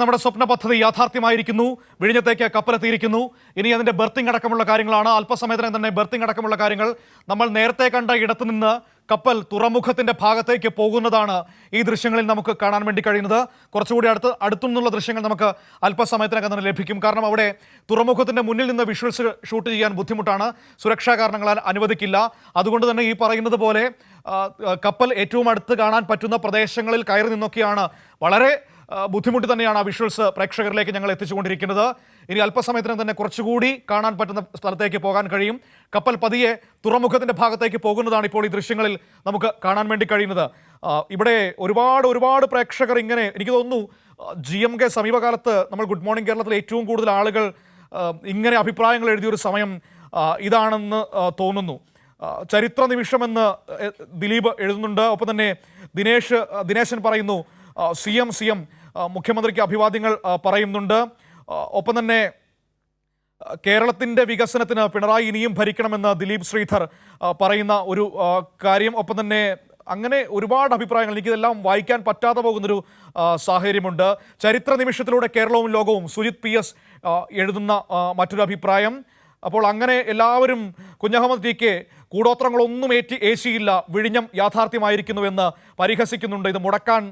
നമ്മുടെ സ്വപ്ന പദ്ധതി യാഥാർത്ഥ്യമായിരിക്കുന്നു. വിഴിഞ്ഞത്തേക്ക് കപ്പലെത്തിയിരിക്കുന്നു. ഇനി അതിന്റെ ബർത്തിങ് അടക്കമുള്ള കാര്യങ്ങളാണ്. അല്പസമയത്തിനകം തന്നെ ബർത്തിങ് അടക്കമുള്ള കാര്യങ്ങൾ. നമ്മൾ നേരത്തെ കണ്ട ഇടത്തു നിന്ന് കപ്പൽ തുറമുഖത്തിന്റെ ഭാഗത്തേക്ക് പോകുന്നതാണ് ഈ ദൃശ്യങ്ങളിൽ നമുക്ക് കാണാൻ വേണ്ടി കഴിയുന്നത്. കുറച്ചുകൂടി അടുത്തുനിന്നുള്ള ദൃശ്യങ്ങൾ നമുക്ക് അല്പസമയത്തിനകം തന്നെ ലഭിക്കും. കാരണം അവിടെ തുറമുഖത്തിന്റെ മുന്നിൽ നിന്ന് വിഷ്വൽസ് ഷൂട്ട് ചെയ്യാൻ ബുദ്ധിമുട്ടാണ്, സുരക്ഷാ കാരണങ്ങളാൽ അനുവദിക്കില്ല. അതുകൊണ്ട് തന്നെ ഈ പറയുന്നത് പോലെ കപ്പൽ ഏറ്റവും അടുത്ത് കാണാൻ പറ്റുന്ന പ്രദേശങ്ങളിൽ കയറി നിന്നൊക്കെയാണ് വളരെ ബുദ്ധിമുട്ടി തന്നെയാണ് ആ വിഷ്വൽസ് പ്രേക്ഷകരിലേക്ക് ഞങ്ങൾ എത്തിച്ചുകൊണ്ടിരിക്കുന്നത്. ഇനി അല്പസമയത്തിനും തന്നെ കുറച്ചുകൂടി കാണാൻ പറ്റുന്ന സ്ഥലത്തേക്ക് പോകാൻ കഴിയും. കപ്പൽ പതിയെ തുറമുഖത്തിൻ്റെ ഭാഗത്തേക്ക് പോകുന്നതാണ് ഇപ്പോൾ ഈ ദൃശ്യങ്ങളിൽ നമുക്ക് കാണാൻ വേണ്ടി കഴിയുന്നത്. ഇവിടെ ഒരുപാട് പ്രേക്ഷകർ ഇങ്ങനെ, എനിക്ക് തോന്നുന്നു GMK സമീപകാലത്ത് നമ്മൾ ഗുഡ് മോർണിംഗ് കേരളത്തിൽ ഏറ്റവും കൂടുതൽ ആളുകൾ ഇങ്ങനെ അഭിപ്രായങ്ങൾ എഴുതിയൊരു സമയം ഇതാണെന്ന് തോന്നുന്നു. ചരിത്ര നിമിഷമെന്ന് ദിലീപ് എഴുതുന്നുണ്ട്. ഒപ്പം തന്നെ ദിനേശൻ പറയുന്നു CM മുഖ്യമന്ത്രിക്ക് അഭിവാദ്യങ്ങൾ പറയുന്നുണ്ട്. ഒപ്പം തന്നെ കേരളത്തിൻ്റെ വികസനത്തിന് പിണറായി ഇനിയും ഭരിക്കണമെന്ന് ദിലീപ് ശ്രീധർ പറയുന്ന ഒരു കാര്യം. ഒപ്പം തന്നെ അങ്ങനെ ഒരുപാട് അഭിപ്രായങ്ങൾ, എനിക്കിതെല്ലാം വായിക്കാൻ പറ്റാതെ പോകുന്നൊരു സാഹചര്യമുണ്ട്. ചരിത്ര നിമിഷത്തിലൂടെ കേരളവും ലോകവും സുജിത് PS എഴുതുന്ന മറ്റൊരു അഭിപ്രായം. അപ്പോൾ അങ്ങനെ എല്ലാവരും കുഞ്ഞഹമ്മദ് TK കൂടോത്രങ്ങളൊന്നും ഏശിയില്ല, വിഴിഞ്ഞം യാഥാർത്ഥ്യമായിരിക്കുന്നുവെന്ന് പരിഹസിക്കുന്നുണ്ട് ഇത് മുടക്കാൻ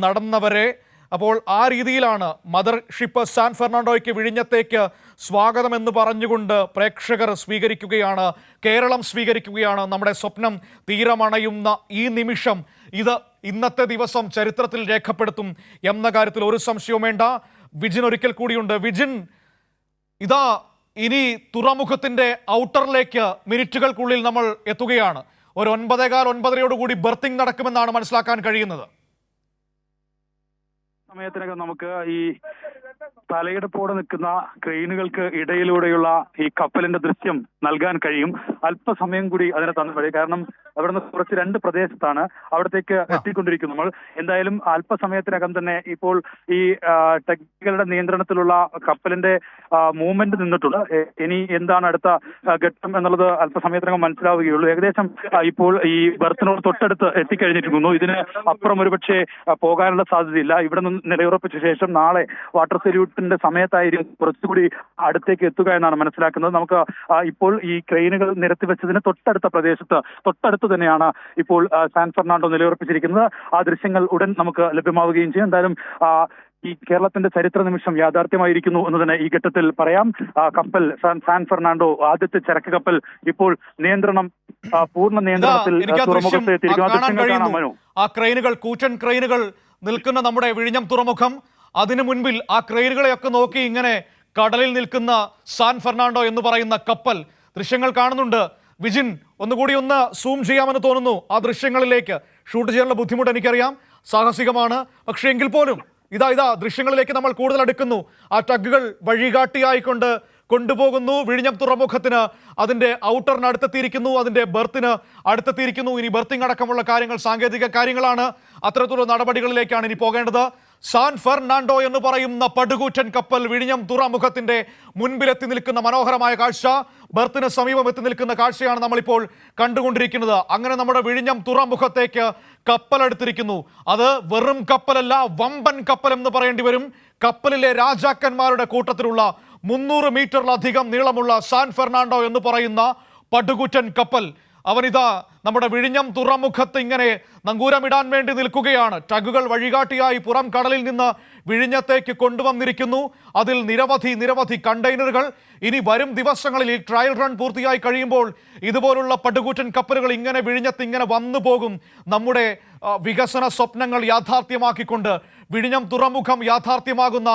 നടന്നവരെ. അപ്പോൾ ആ രീതിയിലാണ് മദർ ഷിപ്പ് സാൻ ഫെർണാണ്ടോയ്ക്ക് വിഴിഞ്ഞത്തേക്ക് സ്വാഗതമെന്ന് പറഞ്ഞുകൊണ്ട് പ്രേക്ഷകർ സ്വീകരിക്കുകയാണ്, കേരളം സ്വീകരിക്കുകയാണ്. നമ്മുടെ സ്വപ്നം തീരമണയുന്ന ഈ നിമിഷം ഇത് ഇന്നത്തെ ദിവസം ചരിത്രത്തിൽ രേഖപ്പെടുത്തും എന്ന കാര്യത്തിൽ ഒരു സംശയവും വേണ്ട. വിജിൻ ഒരിക്കൽ കൂടിയുണ്ട്. വിജിൻ, ഇതാ ഇനി തുറമുഖത്തിന്റെ ഔട്ടറിലേക്ക് മിനിറ്റുകൾക്കുള്ളിൽ നമ്മൾ എത്തുകയാണ്. ഒരു 9:15 ബർത്തിങ് നടക്കുമെന്നാണ് മനസ്സിലാക്കാൻ കഴിയുന്നത്. സമയത്തിനകം നമുക്ക് ഈ തലയെടുപ്പോടെ നിൽക്കുന്ന ക്രെയിനുകൾക്ക് ഇടയിലൂടെയുള്ള ഈ കപ്പലിന്റെ ദൃശ്യം നൽകാൻ കഴിയും. അല്പസമയം കൂടി അതിനെ തന്നു, കാരണം അവിടുന്ന് കുറച്ച് 2 പ്രദേശത്താണ്, അവിടത്തേക്ക് എത്തിക്കൊണ്ടിരിക്കും നമ്മൾ. എന്തായാലും അല്പസമയത്തിനകം തന്നെ ഇപ്പോൾ ഈ ടെക്നിക്കലുടെ നിയന്ത്രണത്തിലുള്ള കപ്പലിന്റെ മൂവ്മെന്റ് നിന്നിട്ടുണ്ട്. ഇനി എന്താണ് അടുത്ത ഘട്ടം എന്നുള്ളത് അല്പസമയത്തിനകം മനസ്സിലാവുകയുള്ളൂ. ഏകദേശം ഇപ്പോൾ ഈ ബർത്തിനോട് തൊട്ടടുത്ത് എത്തിക്കഴിഞ്ഞിരിക്കുന്നു. ഇതിന് അപ്പുറം ഒരുപക്ഷെ പോകാനുള്ള സാധ്യതയില്ല. ഇവിടെ നിന്ന് നിലയുറപ്പിച്ച ശേഷം നാളെ വാട്ടർ സല്യൂട്ടിന്റെ സമയത്തായിരിക്കും കുറച്ചുകൂടി അടുത്തേക്ക് എത്തുക എന്നാണ് മനസ്സിലാക്കുന്നത്. നമുക്ക് ഇപ്പോൾ ഈ ക്രെയിനുകൾ നിരത്തിവെച്ചതിന് തൊട്ടടുത്ത പ്രദേശത്ത് തൊട്ടടുത്ത് തന്നെയാണ് ഇപ്പോൾ സാൻ ഫെർണാണ്ടോ നിലയുറപ്പിച്ചിരിക്കുന്നത്. ആ ദൃശ്യങ്ങൾ ഉടൻ നമുക്ക് ലഭ്യമാവുകയും ചെയ്യും. എന്തായാലും ഈ കേരളത്തിന്റെ ചരിത്ര നിമിഷം യാഥാർത്ഥ്യമായിരിക്കുന്നു എന്ന് തന്നെ ഈ ഘട്ടത്തിൽ പറയാം. കപ്പൽ സാൻ ഫെർണാണ്ടോ, ആദ്യത്തെ ചരക്ക് കപ്പൽ, ഇപ്പോൾ പൂർണ്ണ നിയന്ത്രണത്തിൽ തുറമുഖത്ത് എത്തിയിരിക്കുന്നു. ആ ക്രെയിനുകൾ, കൂറ്റൻ ക്രെയിനുകൾ നിൽക്കുന്ന നമ്മുടെ വിഴിഞ്ഞം തുറമുഖം, അതിനു മുൻപിൽ ആ ക്രെയിനുകളെയൊക്കെ നോക്കി ഇങ്ങനെ കടലിൽ നിൽക്കുന്ന സാൻ ഫെർണാണ്ടോ എന്ന് പറയുന്ന കപ്പൽ ദൃശ്യങ്ങൾ കാണുന്നുണ്ട്. വിജിൻ, ഒന്നുകൂടി ഒന്ന് സൂം ചെയ്യാമെന്ന് തോന്നുന്നു ആ ദൃശ്യങ്ങളിലേക്ക്. ഷൂട്ട് ചെയ്യാനുള്ള ബുദ്ധിമുട്ട് എനിക്കറിയാം, സാഹസികമാണ്. പക്ഷേ എങ്കിൽ പോലും ഇതാ ദൃശ്യങ്ങളിലേക്ക് നമ്മൾ കൂടുതൽ അടുക്കുന്നു. ആ ടഗുകൾ വഴികാട്ടിയായിക്കൊണ്ട് കൊണ്ടുപോകുന്നു വിഴിഞ്ഞം തുറമുഖത്തിന്. അതിൻ്റെ ഔട്ടറിന് അടുത്തെത്തിയിരിക്കുന്നു, അതിൻ്റെ ബർത്തിന് അടുത്തെത്തിയിരിക്കുന്നു. ഇനി ബർത്തിങ് അടക്കമുള്ള കാര്യങ്ങൾ, സാങ്കേതിക കാര്യങ്ങളാണ്. അത്തരത്തിലുള്ള നടപടികളിലേക്കാണ് ഇനി പോകേണ്ടത്. സാൻ ഫെർണാണ്ടോ എന്ന് പറയുന്ന പടുകൂറ്റൻ കപ്പൽ വിഴിഞ്ഞം തുറമുഖത്തിന്റെ മുൻപിലെത്തി നിൽക്കുന്ന മനോഹരമായ കാഴ്ച, ബർത്തിന് സമീപം എത്തി നിൽക്കുന്ന കാഴ്ചയാണ് നമ്മളിപ്പോൾ കണ്ടുകൊണ്ടിരിക്കുന്നത്. അങ്ങനെ നമ്മുടെ വിഴിഞ്ഞം തുറമുഖത്തേക്ക് കപ്പലെടുത്തിരിക്കുന്നു. അത് വെറും കപ്പലല്ല, വമ്പൻ കപ്പൽ എന്ന് പറയേണ്ടി വരും. കപ്പലിലെ രാജാക്കന്മാരുടെ കൂട്ടത്തിലുള്ള 300 മീറ്ററിലധികം നീളമുള്ള സാൻ ഫെർണാണ്ടോ എന്ന് പറയുന്ന പടുകൂറ്റൻ കപ്പൽ, അവനിതാ നമ്മുടെ വിഴിഞ്ഞം തുറമുഖത്ത് ഇങ്ങനെ നങ്കൂരമിടാൻ വേണ്ടി നിൽക്കുകയാണ്. ടഗുകൾ വഴികാട്ടിയായി പുറം കടലിൽ നിന്ന് വിഴിഞ്ഞത്തേക്ക് കൊണ്ടുവന്നിരിക്കുന്നു. അതിൽ നിരവധി കണ്ടെയ്നറുകൾ. ഇനി വരും ദിവസങ്ങളിൽ ഈ ട്രയൽ റൺ പൂർത്തിയായി കഴിയുമ്പോൾ ഇതുപോലുള്ള പടുകൂറ്റൻ കപ്പലുകൾ ഇങ്ങനെ വിഴിഞ്ഞത്ത് ഇങ്ങനെ വന്നു പോകും. നമ്മുടെ വികസന സ്വപ്നങ്ങൾ യാഥാർത്ഥ്യമാക്കിക്കൊണ്ട് വിഴിഞ്ഞം തുറമുഖം യാഥാർത്ഥ്യമാകുന്ന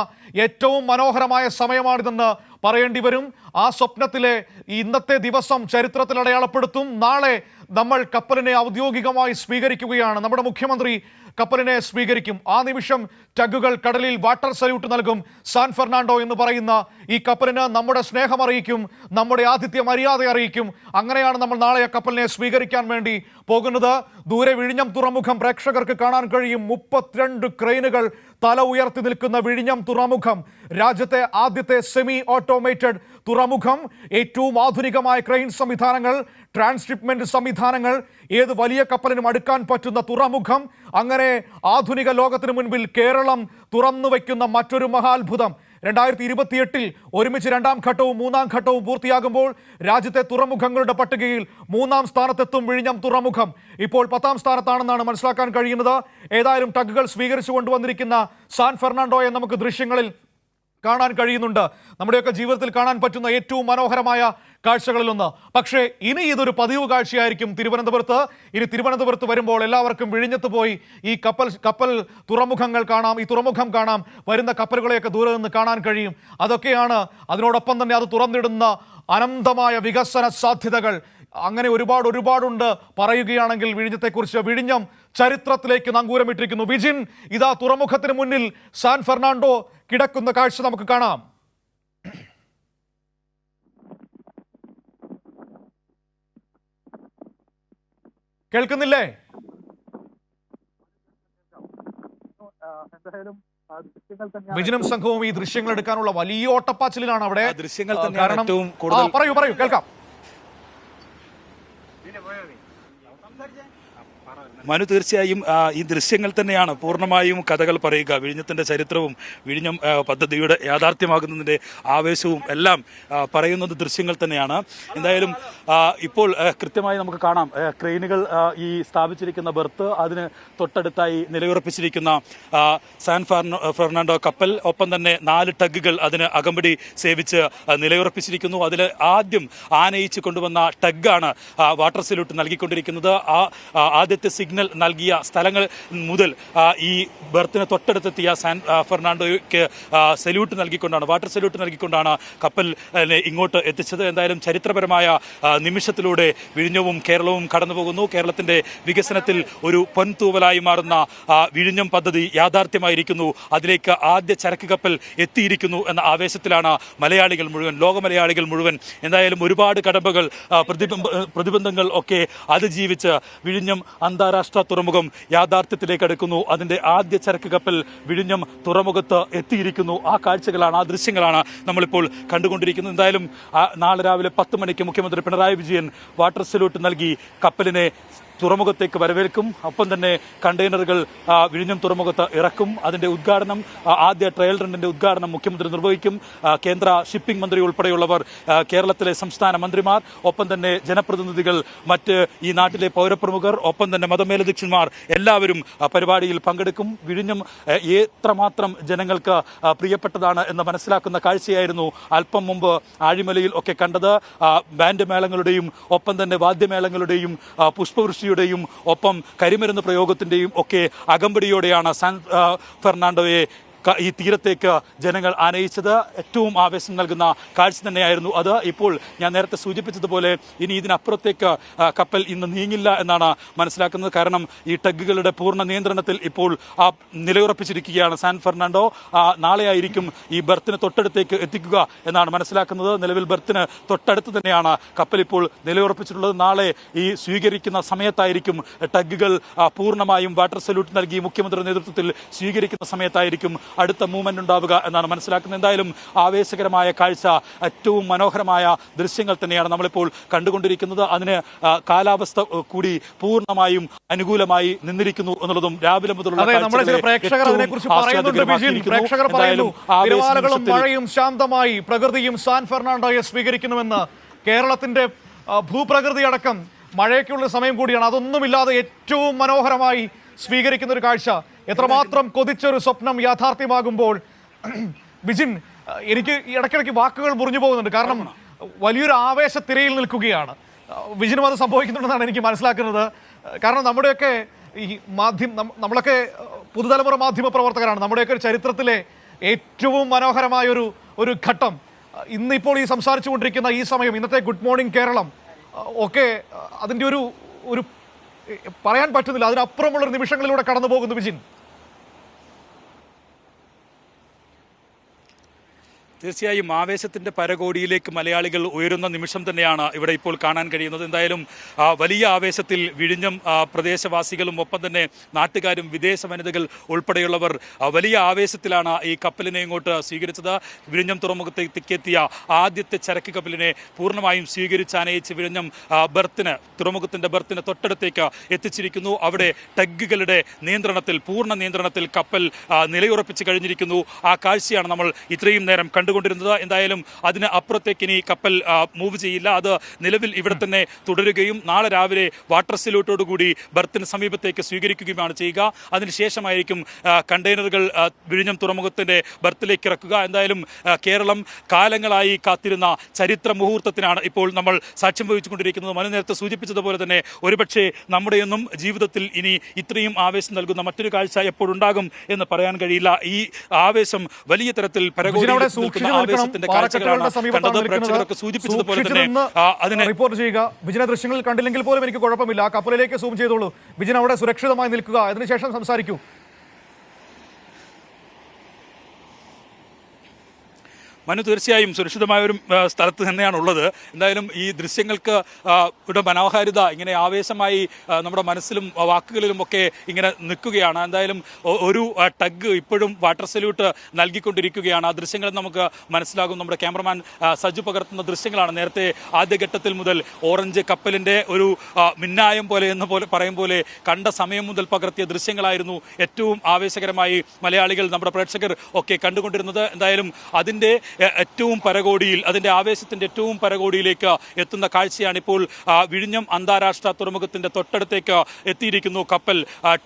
ഏറ്റവും മനോഹരമായ സമയമാണിതെന്ന് പറയേണ്ടി വരും. ആ സ്വപ്നത്തിലെ ഇന്നത്തെ ദിവസം ചരിത്രത്തിൽ അടയാളപ്പെടുത്തും. നാളെ നമ്മൾ കപ്പലിനെ ഔദ്യോഗികമായി സ്വീകരിക്കുകയാണ്. നമ്മുടെ മുഖ്യമന്ത്രി കപ്പലിനെ സ്വീകരിക്കും. ആ നിമിഷം ടഗുകൾ കടലിൽ വാട്ടർ സല്യൂട്ട് നൽകും. സാൻ ഫെർണാണ്ടോ എന്ന് പറയുന്ന ഈ കപ്പലിന് നമ്മുടെ സ്നേഹം അറിയിക്കും, നമ്മുടെ ആതിഥ്യ മര്യാദ അറിയിക്കും. അങ്ങനെയാണ് നമ്മൾ നാളെ ആ കപ്പലിനെ സ്വീകരിക്കാൻ വേണ്ടി പോകുന്നത്. ദൂരെ വിഴിഞ്ഞം തുറമുഖം പ്രേക്ഷകർക്ക് കാണാൻ കഴിയും. 32 ക്രെയിനുകൾ തല ഉയർത്തി നിൽക്കുന്ന വിഴിഞ്ഞം തുറമുഖം, രാജ്യത്തെ ആദ്യത്തെ സെമി ഓട്ടോമേറ്റഡ് തുറമുഖം, ഏറ്റവും ആധുനികമായ ക്രെയിൻ സംവിധാനങ്ങൾ, ട്രാൻസ്ഷിപ്മെന്റ് സംവിധാനങ്ങൾ, ഏത് വലിയ കപ്പലിനും അടുക്കാൻ പറ്റുന്ന തുറമുഖം. അങ്ങനെ ആധുനിക ലോകത്തിന് മുൻപിൽ കേരളം തുറന്നു വയ്ക്കുന്ന മറ്റൊരു മഹാത്ഭുതം. 2028 ഒരുമിച്ച് 2ാം ഘട്ടവും 3ാം ഘട്ടവും പൂർത്തിയാകുമ്പോൾ രാജ്യത്തെ തുറമുഖങ്ങളുടെ പട്ടികയിൽ 3ാം സ്ഥാനത്തെത്തും വിഴിഞ്ഞം തുറമുഖം. ഇപ്പോൾ 10ാം സ്ഥാനത്താണെന്നാണ് മനസ്സിലാക്കാൻ കഴിയുന്നത്. ഏതായാലും ടഗുകൾ സ്വീകരിച്ചു കൊണ്ടുവന്നിരിക്കുന്ന സാൻ ഫെർണാണ്ടോയെ നമുക്ക് ദൃശ്യങ്ങളിൽ കാണാൻ കഴിയുന്നുണ്ട്. നമ്മുടെയൊക്കെ ജീവിതത്തിൽ കാണാൻ പറ്റുന്ന ഏറ്റവും മനോഹരമായ കാഴ്ചകളിലൊന്ന്. പക്ഷേ ഇനി ഇതൊരു പതിവ് കാഴ്ചയായിരിക്കും തിരുവനന്തപുരത്ത്. ഇനി തിരുവനന്തപുരത്ത് വരുമ്പോൾ എല്ലാവർക്കും വിഴിഞ്ഞത്ത് പോയി ഈ കപ്പൽ തുറമുഖങ്ങൾ കാണാം, ഈ തുറമുഖം കാണാം, വരുന്ന കപ്പലുകളെയൊക്കെ ദൂരെ നിന്ന് കാണാൻ കഴിയും. അതൊക്കെയാണ് അതിനോടൊപ്പം തന്നെ അത് തുറന്നിടുന്ന അനന്തമായ വികസന സാധ്യതകൾ. അങ്ങനെ ഒരുപാടുണ്ട് പറയുകയാണെങ്കിൽ വിഴിഞ്ഞത്തെക്കുറിച്ച്. വിഴിഞ്ഞം ചരിത്രത്തിലേക്ക് നങ്കൂരമിട്ടിരിക്കുന്നു. വിജിൻ, ഇതാ തുറമുഖത്തിന് മുന്നിൽ സാൻ ഫെർണാണ്ടോ കിടക്കുന്ന കാഴ്ച നമുക്ക് കാണാം. കേൾക്കുന്നില്ലേ? വിജിനും സംഘവും ഈ ദൃശ്യങ്ങൾ എടുക്കാനുള്ള വലിയ ഓട്ടപ്പാച്ചിലാണ് അവിടെ. ദൃശ്യങ്ങൾ കാരണം ഏറ്റവും കൂടുതൽ പറയൂ കേൾക്കാം. മനു, തീർച്ചയായും ഈ ദൃശ്യങ്ങൾ തന്നെയാണ് പൂർണ്ണമായും കഥകൾ പറയുക. വിഴിഞ്ഞത്തിൻ്റെ ചരിത്രവും വിഴിഞ്ഞം പദ്ധതിയുടെ യാഥാർത്ഥ്യമാകുന്നതിൻ്റെ ആവേശവും എല്ലാം പറയുന്നത് ദൃശ്യങ്ങൾ തന്നെയാണ്. എന്തായാലും ഇപ്പോൾ കൃത്യമായി നമുക്ക് കാണാം ക്രെയിനുകൾ ഈ സ്ഥാപിച്ചിരിക്കുന്ന ബെർത്ത്, അതിന് തൊട്ടടുത്തായി നിലയുറപ്പിച്ചിരിക്കുന്ന സാൻ ഫെർണാണ്ടോ കപ്പൽ, ഒപ്പം തന്നെ 4 ടഗുകൾ അതിന് അകമ്പടി സേവിച്ച് നിലയുറപ്പിച്ചിരിക്കുന്നു. അതിൽ ആദ്യം ആനയിച്ച് കൊണ്ടുവന്ന ടഗാണ് വാട്ടർ സല്യൂട്ട് നൽകിക്കൊണ്ടിരിക്കുന്നത്. ആദ്യത്തെ സിഗ്നൽ നൽകിയ സ്ഥലങ്ങൾ മുതൽ ഈ ബെർത്തിന് തൊട്ടടുത്തെത്തിയ സാൻ ഫെർണാണ്ടോയ്ക്ക് സല്യൂട്ട് നൽകിക്കൊണ്ടാണ്, വാട്ടർ സല്യൂട്ട് നൽകിക്കൊണ്ടാണ് കപ്പൽ ഇങ്ങോട്ട് എത്തിച്ചത്. എന്തായാലും ചരിത്രപരമായ നിമിഷത്തിലൂടെ വിഴിഞ്ഞവും കേരളവും കടന്നു പോകുന്നു. കേരളത്തിന്റെ വികസനത്തിൽ ഒരു പൊൻതൂവലായി മാറുന്ന വിഴിഞ്ഞം പദ്ധതി യാഥാർത്ഥ്യമായിരിക്കുന്നു. അതിലേക്ക് ആദ്യ ചരക്ക് കപ്പൽ എത്തിയിരിക്കുന്നു എന്ന ആവേശത്തിലാണ് മലയാളികൾ മുഴുവൻ, ലോക മലയാളികൾ മുഴുവൻ. എന്തായാലും ഒരുപാട് കടമ്പകൾ, പ്രതിബന്ധങ്ങൾ ഒക്കെ അതിജീവിച്ച് വിഴിഞ്ഞം അന്താരാഷ്ട്ര തുറമുഖം യാഥാർത്ഥ്യത്തിലേക്ക് അടുക്കുന്നു. അതിന്റെ ആദ്യ ചരക്ക് കപ്പൽ വിഴിഞ്ഞം തുറമുഖത്ത് എത്തിയിരിക്കുന്നു. ആ കാഴ്ചകളാണ്, ആ ദൃശ്യങ്ങളാണ് നമ്മളിപ്പോൾ കണ്ടുകൊണ്ടിരിക്കുന്നത്. എന്തായാലും നാളെ രാവിലെ 10 മണിക്ക് മുഖ്യമന്ത്രി പിണറായി വിജയൻ വാട്ടർ സല്യൂട്ട് നൽകി കപ്പലിനെ തുറമുഖത്തേക്ക് വരവേൽക്കും. ഒപ്പം തന്നെ കണ്ടെയ്നറുകൾ വിഴിഞ്ഞം തുറമുഖത്ത് ഇറക്കും. അതിന്റെ ഉദ്ഘാടനം, ആദ്യ ട്രയൽ റണ്ണിന്റെ ഉദ്ഘാടനം മുഖ്യമന്ത്രി നിർവഹിക്കും. കേന്ദ്ര ഷിപ്പിംഗ് മന്ത്രി ഉൾപ്പെടെയുള്ളവർ, കേരളത്തിലെ സംസ്ഥാന മന്ത്രിമാർ, ഒപ്പം തന്നെ ജനപ്രതിനിധികൾ, മറ്റ് ഈ നാട്ടിലെ പൗരപ്രമുഖർ, ഒപ്പം തന്നെ മതമേലധ്യക്ഷന്മാർ എല്ലാവരും പരിപാടിയിൽ പങ്കെടുക്കും. വിഴിഞ്ഞം എത്രമാത്രം ജനങ്ങൾക്ക് പ്രിയപ്പെട്ടതാണ് എന്ന് മനസ്സിലാക്കുന്ന കാഴ്ചയായിരുന്നു അല്പം മുമ്പ് ആഴിമലയിൽ ഒക്കെ കണ്ടത്. ബാൻഡ് മേളങ്ങളുടെയും ഒപ്പം തന്നെ വാദ്യമേളങ്ങളുടെയും പുഷ്പവൃഷ്ടി യും ഒപ്പം കരിമരുന്ന് പ്രയോഗത്തിന്റെയും ഒക്കെ അകമ്പടിയോടെയാണ് സാൻ ഫെർണാണ്ടോയെ ഈ തീരത്തേക്ക് ജനങ്ങൾ ആനയിച്ചത്. ഏറ്റവും ആവേശം നൽകുന്ന കാഴ്ച തന്നെയായിരുന്നു അത്. ഇപ്പോൾ ഞാൻ നേരത്തെ സൂചിപ്പിച്ചതുപോലെ ഇനി ഇതിനപ്പുറത്തേക്ക് കപ്പൽ ഇന്ന് നീങ്ങില്ല എന്നാണ് മനസ്സിലാക്കുന്നത്. കാരണം ഈ ടഗുകളുടെ പൂർണ്ണ നിയന്ത്രണത്തിൽ ഇപ്പോൾ നിലയുറപ്പിച്ചിരിക്കുകയാണ് സാൻ ഫെർണാണ്ടോ. നാളെയായിരിക്കും ഈ ബെർത്തിന് തൊട്ടടുത്തേക്ക് എത്തിക്കുക എന്നാണ് മനസ്സിലാക്കുന്നത്. നിലവിൽ ബെർത്തിന് തൊട്ടടുത്ത് തന്നെയാണ് കപ്പൽ ഇപ്പോൾ നിലയുറപ്പിച്ചിട്ടുള്ളത്. നാളെ ഈ സ്വീകരിക്കുന്ന സമയത്തായിരിക്കും ടഗുകൾ പൂർണ്ണമായും വാട്ടർ സല്യൂട്ട് നൽകി മുഖ്യമന്ത്രിയുടെ നേതൃത്വത്തിൽ സ്വീകരിക്കുന്ന സമയത്തായിരിക്കും അടുത്ത മൂവ്മെന്റ് ഉണ്ടാവുക എന്നാണ് മനസ്സിലാക്കുന്നത്. എന്തായാലും ആവേശകരമായ കാഴ്ച, ഏറ്റവും മനോഹരമായ ദൃശ്യങ്ങൾ തന്നെയാണ് നമ്മളിപ്പോൾ കണ്ടുകൊണ്ടിരിക്കുന്നത്. അതിന് കാലാവസ്ഥ കൂടി പൂർണ്ണമായും അനുകൂലമായി നിന്നിരിക്കുന്നു എന്നുള്ളതും രാവിലെ മുതലുള്ള മഴയും ശാന്തമായി പ്രകൃതിയും സാൻ ഫെർണാണ്ടോയെ സ്വീകരിക്കുന്നുവെന്ന്. കേരളത്തിന്റെ ഭൂപ്രകൃതി അടക്കം മഴയ്ക്കുള്ള സമയം കൂടിയാണ്. അതൊന്നുമില്ലാതെ ഏറ്റവും മനോഹരമായി സ്വീകരിക്കുന്ന ഒരു കാഴ്ച. എത്രമാത്രം കൊതിച്ചൊരു സ്വപ്നം യാഥാർത്ഥ്യമാകുമ്പോൾ വിജിൻ, എനിക്ക് ഇടയ്ക്കിടയ്ക്ക് വാക്കുകൾ മുറിഞ്ഞു പോകുന്നുണ്ട്. കാരണം വലിയൊരു ആവേശത്തിരയിൽ നിൽക്കുകയാണ്. വിജിനും അത് സംഭവിക്കുന്നുണ്ടെന്നാണ് എനിക്ക് മനസ്സിലാക്കുന്നത്. കാരണം നമ്മുടെയൊക്കെ ഈ നമ്മളൊക്കെ പുതുതലമുറ മാധ്യമ പ്രവർത്തകരാണ്. നമ്മുടെയൊക്കെ ചരിത്രത്തിലെ ഏറ്റവും മനോഹരമായ ഒരു ഘട്ടം ഇന്നിപ്പോൾ ഈ സംസാരിച്ചു കൊണ്ടിരിക്കുന്ന ഈ സമയം, ഇന്നത്തെ ഗുഡ് മോർണിംഗ് കേരളം ഒക്കെ അതിൻ്റെ ഒരു പറയാൻ പറ്റുന്നില്ല, അതിനപ്പുറമുള്ള നിമിഷങ്ങളിലൂടെ കടന്നു പോകുന്നു വിജിൻ. തീർച്ചയായും ആവേശത്തിന്റെ പരകോടിയിലേക്ക് മലയാളികൾ ഉയരുന്ന നിമിഷം തന്നെയാണ് ഇവിടെ ഇപ്പോൾ കാണാൻ കഴിയുന്നത്. എന്തായാലും വലിയ ആവേശത്തിൽ വിഴിഞ്ഞം പ്രദേശവാസികളും ഒപ്പം തന്നെ നാട്ടുകാരും വിദേശ വനിതകൾ ഉൾപ്പെടെയുള്ളവർ വലിയ ആവേശത്തിലാണ് ഈ കപ്പലിനെ ഇങ്ങോട്ട് സ്വീകരിച്ചത്. വിഴിഞ്ഞം തുറമുഖത്തേക്ക് എത്തിയ ആദ്യത്തെ ചരക്ക് കപ്പലിനെ പൂർണ്ണമായും സ്വീകരിച്ചാനയിച്ച് വിഴിഞ്ഞം തുറമുഖത്തിന്റെ ബർത്തിന് തൊട്ടടുത്തേക്ക് എത്തിച്ചിരിക്കുന്നു. അവിടെ ടഗ്ഗുകളുടെ നിയന്ത്രണത്തിൽ പൂർണ്ണ നിയന്ത്രണത്തിൽ കപ്പൽ നിലയുറപ്പിച്ച് കഴിഞ്ഞിരിക്കുന്നു. ആ കാഴ്ചയാണ് നമ്മൾ ഇത്രയും നേരം കണ്ടുകൊണ്ടിരുന്നത്. എന്തായാലും അതിന് അപ്പുറത്തേക്ക് ഇനി കപ്പൽ മൂവ് ചെയ്യില്ല. അത് നിലവിൽ ഇവിടെ തന്നെ തുടരുകയും നാളെ രാവിലെ വാട്ടർ സല്യൂട്ടോടുകൂടി ബർത്തിന് സമീപത്തേക്ക് സ്വീകരിക്കുകയുമാണ് ചെയ്യുക. അതിനുശേഷമായിരിക്കും കണ്ടെയ്നറുകൾ വിഴിഞ്ഞം തുറമുഖത്തിന്റെ ബർത്തിലേക്ക് ഇറക്കുക. എന്തായാലും കേരളം കാലങ്ങളായി കാത്തിരുന്ന ചരിത്ര മുഹൂർത്തത്തിനാണ് ഇപ്പോൾ നമ്മൾ സാക്ഷ്യം വഹിച്ചുകൊണ്ടിരിക്കുന്നത്. മനു നേരത്തെ സൂചിപ്പിച്ചതുപോലെ തന്നെ ഒരുപക്ഷെ നമ്മുടെയൊന്നും ജീവിതത്തിൽ ഇനി ഇത്രയും ആവേശം നൽകുന്ന മറ്റൊരു കാഴ്ച എപ്പോഴുണ്ടാകും എന്ന് പറയാൻ കഴിയില്ല. ഈ ആവേശം വലിയ തരത്തിൽ ആവേശത്തിന്റെ കാഴ്ചകളാണ് കണ്ടത്. പ്രേക്ഷകരൊക്കെ സൂചിപ്പിച്ചതുപോലെ തന്നെ അതിനെ റിപ്പോർട്ട് ചെയ്യുക. വിജിനെ ദൃശ്യങ്ങളിൽ കണ്ടില്ലെങ്കിൽ പോലും എനിക്ക് കുഴപ്പമില്ല. കപ്പലിലേക്ക് സൂം ചെയ്തോളൂ. വിജിൻ അവിടെ സുരക്ഷിതമായി നിൽക്കുക. അതിനുശേഷം സംസാരിക്കൂ. മനു തീർച്ചയായും സുരക്ഷിതമായ ഒരു സ്ഥലത്ത് തന്നെയാണ് ഉള്ളത്. എന്തായാലും ഈ ദൃശ്യങ്ങൾക്ക് ഇവിടെ മനോഹാരിത ഇങ്ങനെ ആവേശമായി നമ്മുടെ മനസ്സിലും വാക്കുകളിലും ഒക്കെ ഇങ്ങനെ നിൽക്കുകയാണ്. എന്തായാലും ഒരു ടഗ് ഇപ്പോഴും വാട്ടർ സല്യൂട്ട് നൽകിക്കൊണ്ടിരിക്കുകയാണ്. ആ ദൃശ്യങ്ങൾ നമുക്ക് മനസ്സിലാകും. നമ്മുടെ ക്യാമറമാൻ സജു പകർത്തുന്ന ദൃശ്യങ്ങളാണ്. നേരത്തെ ആദ്യഘട്ടത്തിൽ മുതൽ ഓറഞ്ച് കപ്പലിൻ്റെ ഒരു മിന്നായം പോലെ എന്ന് പറയും പോലെ കണ്ട സമയം മുതൽ പകർത്തിയ ദൃശ്യങ്ങളായിരുന്നു ഏറ്റവും ആവേശകരമായി മലയാളികൾ നമ്മുടെ പ്രേക്ഷകർ ഒക്കെ കണ്ടുകൊണ്ടിരുന്നത്. എന്തായാലും അതിൻ്റെ ഏറ്റവും പരകോടിയിൽ അതിൻ്റെ ആവേശത്തിൻ്റെ ഏറ്റവും പരകോടിയിലേക്ക് എത്തുന്ന കാഴ്ചയാണ് ഇപ്പോൾ വിഴിഞ്ഞം അന്താരാഷ്ട്ര തുറമുഖത്തിൻ്റെ തൊട്ടടുത്തേക്ക് എത്തിയിരിക്കുന്നു കപ്പൽ.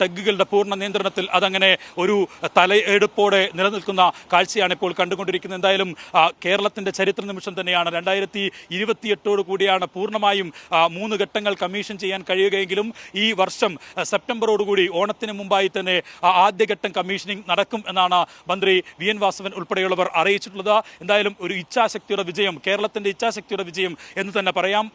ടഗ്ഗുകളുടെ പൂർണ്ണ നിയന്ത്രണത്തിൽ അതങ്ങനെ ഒരു തലയെടുപ്പോടെ നിലനിൽക്കുന്ന കാഴ്ചയാണ് ഇപ്പോൾ കണ്ടുകൊണ്ടിരിക്കുന്നത്. എന്തായാലും കേരളത്തിൻ്റെ ചരിത്ര നിമിഷം തന്നെയാണ്. 2028 കൂടിയാണ് പൂർണ്ണമായും 3 ഘട്ടങ്ങൾ കമ്മീഷൻ ചെയ്യാൻ കഴിയുകയെങ്കിലും ഈ വർഷം സെപ്റ്റംബറോടുകൂടി ഓണത്തിന് മുമ്പായി തന്നെ ആദ്യഘട്ടം കമ്മീഷനിങ് നടക്കും എന്നാണ് മന്ത്രി VN വാസവൻ ഉൾപ്പെടെയുള്ളവർ അറിയിച്ചിട്ടുള്ളത്. എന്തായാലും ഒരു ഇച്ഛാശക്തിയുടെ വിജയം, കേരളത്തിന്റെ ഇച്ഛാശക്തിയുടെ വിജയം എന്ന് തന്നെ പറയാം.